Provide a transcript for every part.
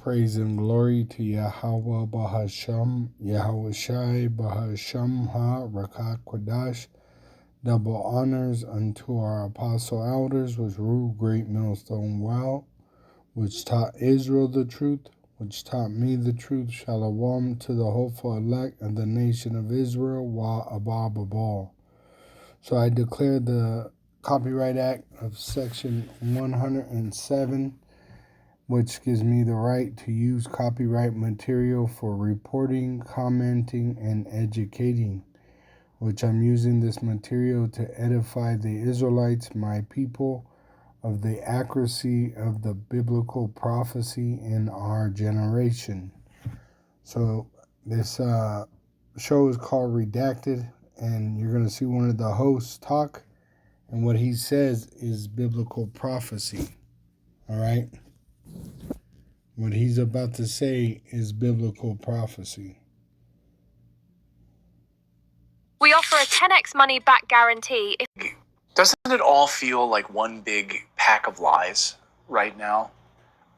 praise and glory to Yahweh Bahasham, Yahweh Shai Bahasham Ha Rakat Kwadash. Double honors unto our apostle elders, which ruled Great Millstone Well, which taught Israel the truth, which taught me the truth. Shalom to the hopeful elect of the nation of Israel, Wa Abba Babal. So I declare the Copyright Act of Section 107, which gives me the right to use copyright material for reporting, commenting, and educating, which I'm using this material to edify the Israelites, my people, of the accuracy of the biblical prophecy in our generation. So this show is called Redacted, and you're going to see one of the hosts talk, and what he says is biblical prophecy. All right? What he's about to say is biblical prophecy. We offer a 10x money back guarantee. Doesn't it all feel like one big pack of lies right now?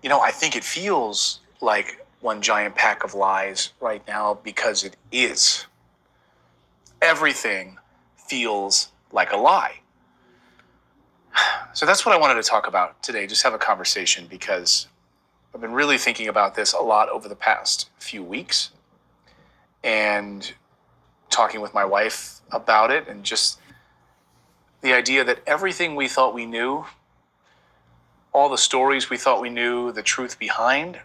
You know, I think it feels like one giant pack of lies right now because it is. Everything feels like a lie. So that's what I wanted to talk about today, just have a conversation, because I've been really thinking about this a lot over the past few weeks and talking with my wife about it, and just the idea that everything we thought we knew, all the stories we thought we knew, the truth behind,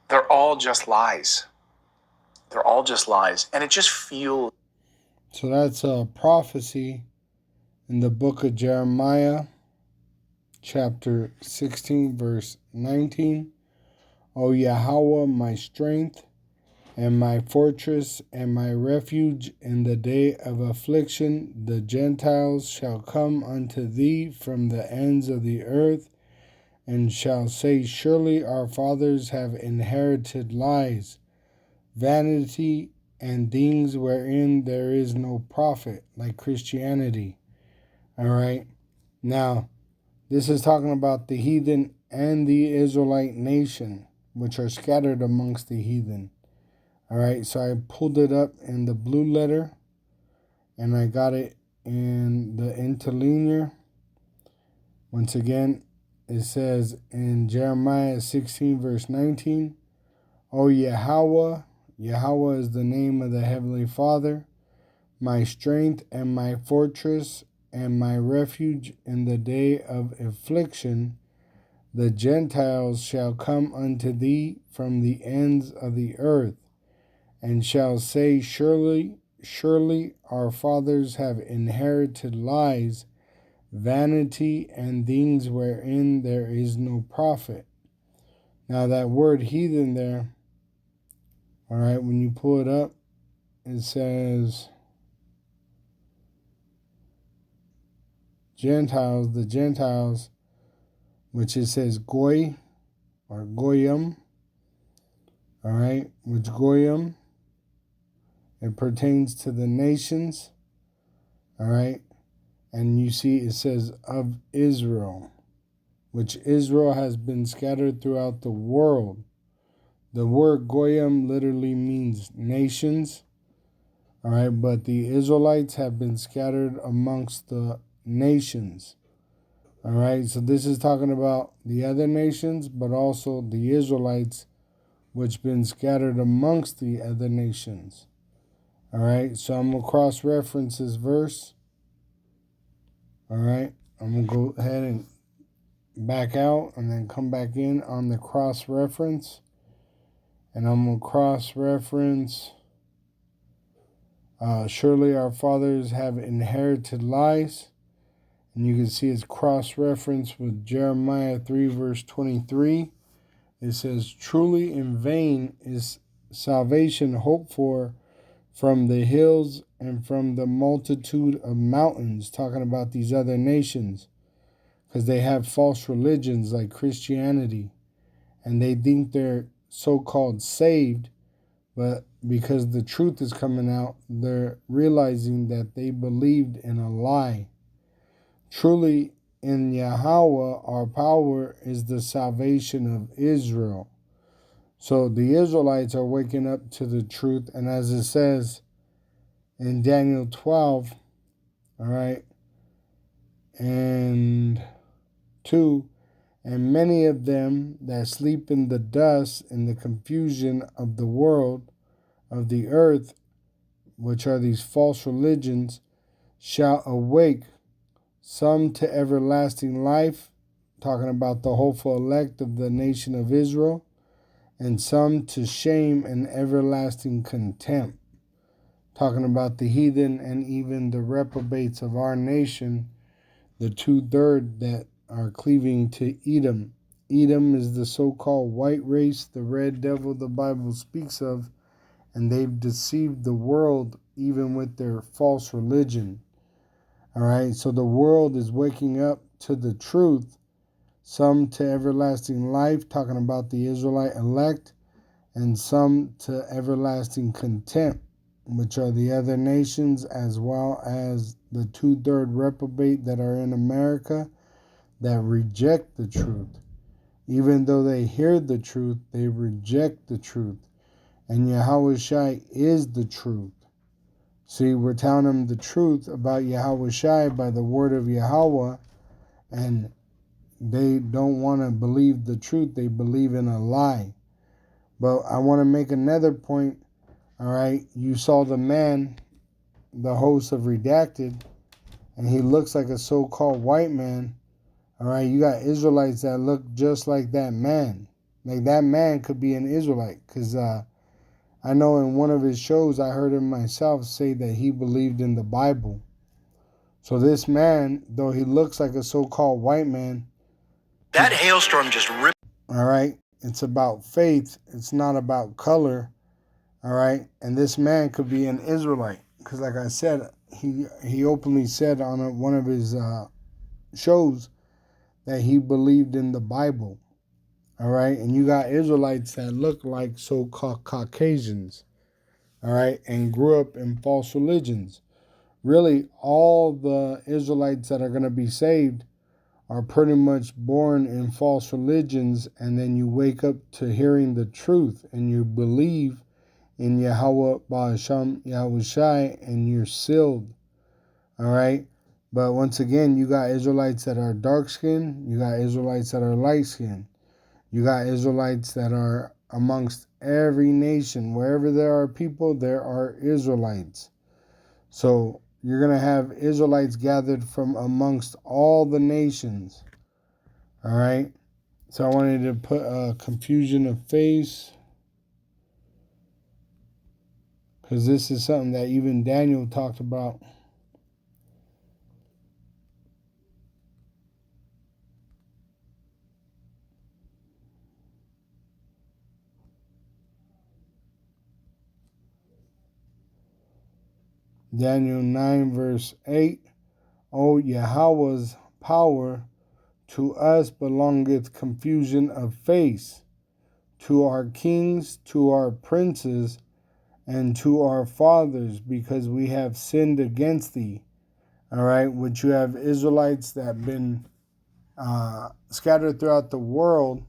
they're all just lies. They're all just lies. And it just feels... So that's a prophecy in the book of Jeremiah, chapter 16, verse 19. O Yahweh, my strength, and my fortress, and my refuge in the day of affliction, the Gentiles shall come unto thee from the ends of the earth, and shall say, surely our fathers have inherited lies, vanity, and things wherein there is no profit, like Christianity. All right. Now, this is talking about the heathen and the Israelite nation, which are scattered amongst the heathen. All right, so I pulled it up in the blue letter, and I got it in the interlinear. Once again, it says in Jeremiah 16, verse 19, O Yahweh, Yahweh is the name of the Heavenly Father, my strength and my fortress and my refuge in the day of affliction, the Gentiles shall come unto thee from the ends of the earth, and shall say, surely, surely our fathers have inherited lies, vanity, and things wherein there is no profit. Now that word heathen there, all right, when you pull it up, it says Gentiles, the Gentiles, which it says Goy or Goyim, all right, which Goyim, it pertains to the nations, all right, and you see it says of Israel, which Israel has been scattered throughout the world. The word Goyim literally means nations, all right, but the Israelites have been scattered amongst the nations, all right. So this is talking about the other nations, but also the Israelites, which been scattered amongst the other nations, all right. So I'm going to cross-reference this verse, all right. I'm going to go ahead and back out and then come back in on the cross-reference. And I'm going to cross-reference, surely our fathers have inherited lies. And you can see it's cross-referenced with Jeremiah 3, verse 23. It says, truly in vain is salvation hoped for from the hills and from the multitude of mountains, talking about these other nations, because they have false religions like Christianity, and they think they're so-called saved, but because the truth is coming out, they're realizing that they believed in a lie. Truly, in Yahweh, our power is the salvation of Israel. So the Israelites are waking up to the truth. And as it says in Daniel 12, all right, and 2, and many of them that sleep in the dust in the confusion of the world, of the earth, which are these false religions, shall awake, some to everlasting life, talking about the hopeful elect of the nation of Israel, and some to shame and everlasting contempt, talking about the heathen and even the reprobates of our nation, the 2/3 that are cleaving to Edom. Edom is the so-called white race, the red devil the Bible speaks of, and they've deceived the world even with their false religion. All right, so the world is waking up to the truth, some to everlasting life, talking about the Israelite elect, and some to everlasting contempt, which are the other nations, as well as the 2/3 reprobate that are in America that reject the truth. Even though they hear the truth, they reject the truth. And Yahushua is the truth. See, we're telling them the truth about Yahushua by the word of Yahweh, and they don't want to believe the truth. They believe in a lie. But I want to make another point. All right, you saw the man, the host of Redacted, and he looks like a so-called white man. All right, you got Israelites that look just like that man. Like that man could be an Israelite, because I know in one of his shows I heard him myself say that he believed in the Bible. So this man, though he looks like a so-called white man, that hailstorm just ripped. All right, it's about faith. It's not about color. All right, and this man could be an Israelite, because like I said, he openly said on one of his shows that he believed in the Bible. All right, and you got Israelites that look like so-called Caucasians, all right, and grew up in false religions. Really, all the Israelites that are going to be saved are pretty much born in false religions, and then you wake up to hearing the truth, and you believe in Yahweh Ba'asham Yahushai, and you're sealed. All right, but once again, you got Israelites that are dark-skinned, you got Israelites that are light-skinned. You got Israelites that are amongst every nation. Wherever there are people, there are Israelites. So you're going to have Israelites gathered from amongst all the nations. All right. So I wanted to put a confusion of face, because this is something that even Daniel talked about. Daniel 9 verse 8. O Yahweh's power, to us belongeth confusion of face, to our kings, to our princes, and to our fathers, because we have sinned against thee. All right, which you have Israelites that have been scattered throughout the world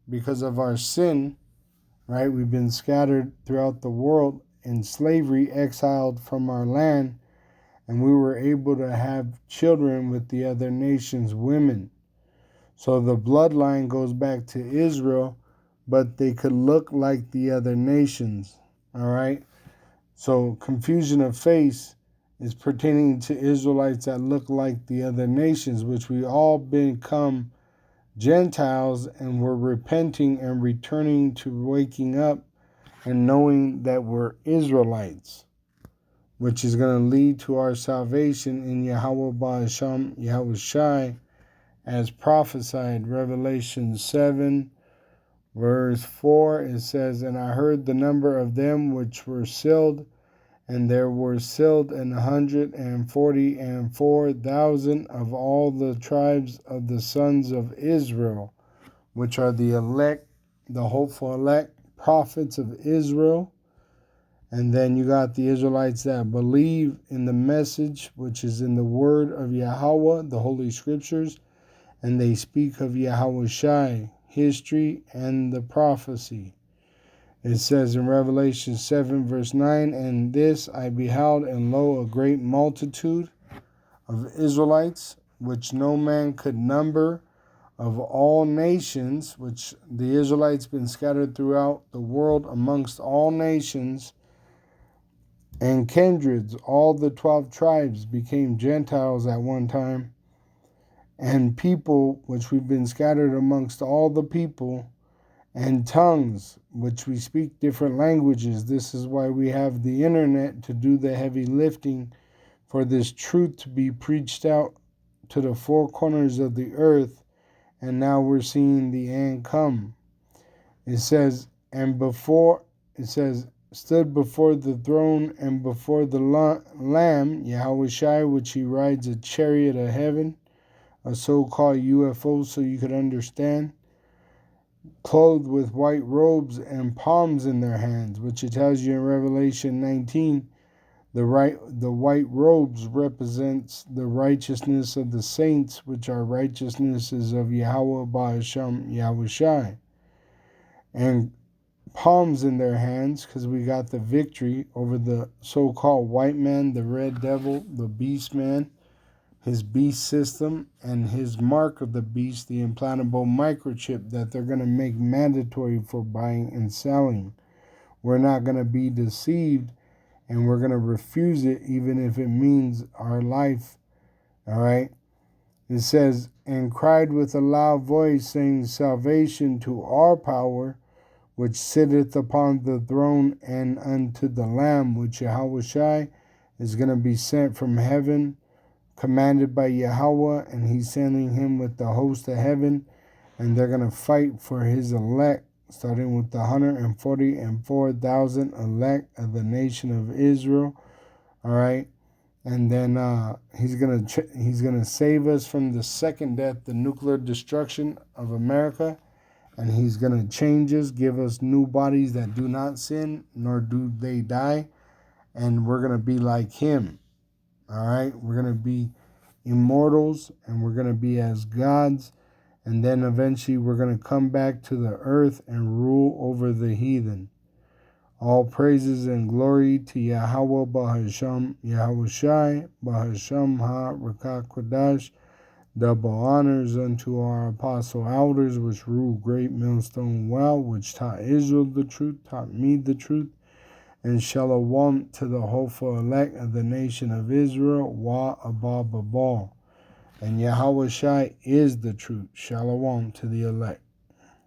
because of our sin. Right, we've been scattered throughout the world in slavery, exiled from our land, and we were able to have children with the other nations' women. So the bloodline goes back to Israel, but they could look like the other nations. All right. So confusion of face is pertaining to Israelites that look like the other nations, which we all become Gentiles, and we're repenting and returning to waking up and knowing that we're Israelites, which is going to lead to our salvation in Yahweh Ba'asham Yahushai, as prophesied. Revelation 7 verse 4, it says, And I heard the number of them which were sealed, and there were sealed 144,000 of all the tribes of the sons of Israel, which are the elect, the hopeful elect, prophets of Israel. And then you got the Israelites that believe in the message, which is in the word of Yahweh, the Holy Scriptures, and they speak of Yahushai, history, and the prophecy. It says in Revelation 7 verse 9, and this I beheld, and lo, a great multitude of Israelites, which no man could number, of all nations, which the Israelites been scattered throughout the world amongst all nations and kindreds. All the 12 tribes became Gentiles at one time, and people, which we've been scattered amongst all the people, and tongues, which we speak different languages. This is why we have the internet to do the heavy lifting for this truth to be preached out to the four corners of the earth. And now we're seeing the end come. It says, stood before the throne and before the Lamb, Yahushua, which he rides a chariot of heaven, a so-called UFO, so you could understand, clothed with white robes and palms in their hands, which it tells you in Revelation 19, the white robes represents the righteousness of the saints, which are righteousnesses of Yahweh Ba'asham Yahushai. And palms in their hands, because we got the victory over the so-called white man, the red devil, the beast man, his beast system, and his mark of the beast, the implantable microchip that they're going to make mandatory for buying and selling. We're not going to be deceived, and we're going to refuse it, even if it means our life. All right? It says, and cried with a loud voice, saying, salvation to our power, which sitteth upon the throne, and unto the Lamb, which Yahushua is going to be sent from heaven, commanded by Yahweh, and he's sending him with the host of heaven, and they're going to fight for his elect, starting with the 144,000 elect of the nation of Israel. All right, and then he's gonna save us from the second death, the nuclear destruction of America, and he's gonna change us, give us new bodies that do not sin, nor do they die, and we're gonna be like him. All right, we're gonna be immortals, and we're gonna be as gods. And then eventually we're going to come back to the earth and rule over the heathen. All praises and glory to Yahweh Bahasham Yahushai Bahasham Ha Rakah Kodash. Double honors unto our apostle elders, which rule great millstone well, which taught Israel the truth, taught me the truth. And shalom to the hopeful elect of the nation of Israel. Wa Abba Babal. And Yahushua is the truth. Shalom to the elect.